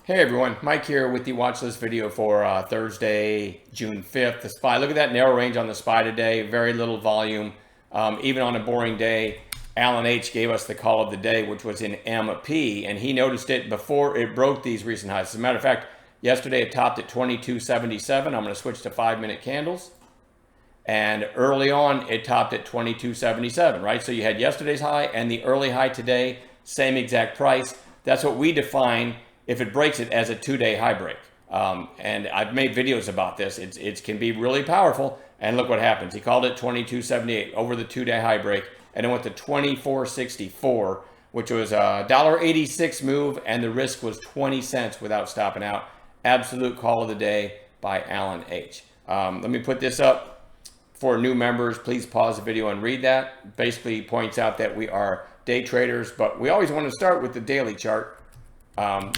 Hey everyone, Mike here with the watch list video for Thursday, June 5th. The SPY, look at that narrow range on the SPY today, very little volume. Even on a boring day, Alan H gave us the call of the day, which was in MP, and he noticed it before it broke these recent highs. As a matter of fact, yesterday it topped at 22.77. I'm going to switch to 5-minute candles. And early on, it topped at 22.77, right? So you had yesterday's high and the early high today, same exact price. That's what we define if it breaks it as a 2-day high break. And I've made videos about this. It can be really powerful. And look what happens. He called it 22.78 over the 2-day high break. And it went to 24.64, which was a $1.86 move. And the risk was 20 cents without stopping out. Absolute call of the day by Alan H. Let me put this up for new members. Please pause the video and read that. Basically points out that we are day traders, but we always want to start with the daily chart.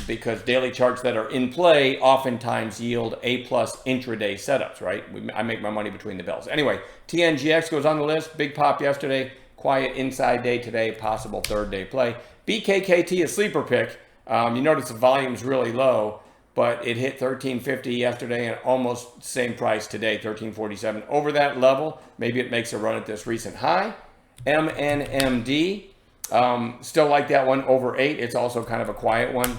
Because daily charts that are in play oftentimes yield A+ intraday setups, right? I make my money between the bells. Anyway, TNGX goes on the list. Big pop yesterday. Quiet inside day today. Possible third day play. BKKT, a sleeper pick. You notice the volume's really low, but it hit 13.50 yesterday and almost same price today, 13.47. Over that level, maybe it makes a run at this recent high. MNMD. Still like that one over 8. It's also kind of a quiet one.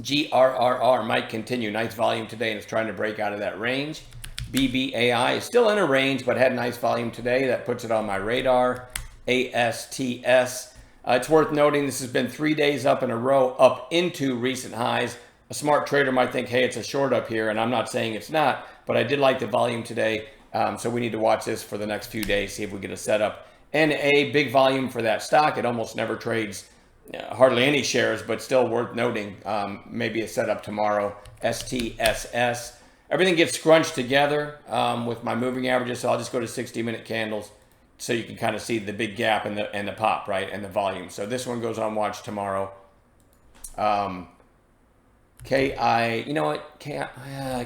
GRRR might continue. Nice volume today and it's trying to break out of that range. BBAI is still in a range but had nice volume today. That puts it on my radar. ASTS. It's worth noting this has been 3 days up in a row up into recent highs. A smart trader might think, hey, it's a short up here, and I'm not saying it's not, but I did like the volume today. So we need to watch this for the next few days, see if we get a setup. NA, big volume for that stock. It almost never trades hardly any shares, but still worth noting. Maybe a setup tomorrow. STSS. Everything gets scrunched together with my moving averages, so I'll just go to 60-minute candles so you can kind of see the big gap and the pop, right, and the volume. So this one goes on watch tomorrow. KI, you know what?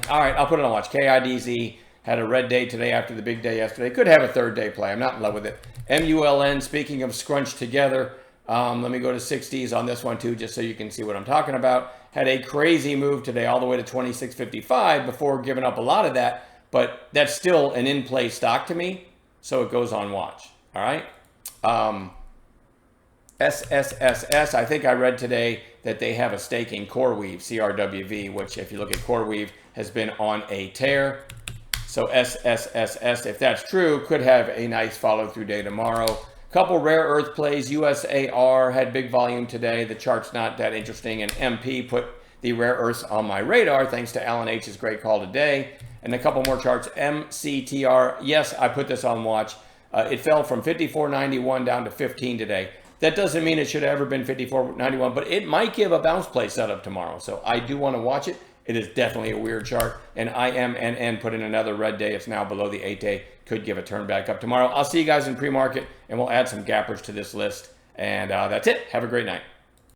All right, I'll put it on watch. KIDZ had a red day today after the big day yesterday. Could have a third day play. I'm not in love with it. MULN, speaking of scrunched together, let me go to 60s on this one too, just so you can see what I'm talking about. Had a crazy move today all the way to 26.55 before giving up a lot of that, but that's still an in-play stock to me, so it goes on watch. All right. SSSS, I think I read today that they have a stake in CoreWeave, CRWV, which if you look at CoreWeave has been on a tear. So SSSS, if that's true, could have a nice follow-through day tomorrow. Couple rare earth plays. USAR had big volume today. The chart's not that interesting. And MP put the rare earths on my radar thanks to Alan H's great call today. And a couple more charts. MCTR, yes, I put this on watch. It fell from 54.91 down to 15 today. That doesn't mean it should have ever been 54.91, but it might give a bounce play setup tomorrow. So I do want to watch it. It is definitely a weird chart. And IMNN put in another red day. It's now below the 8-day. Could give a turn back up tomorrow. I'll see you guys in pre-market, and we'll add some gappers to this list. And that's it. Have a great night.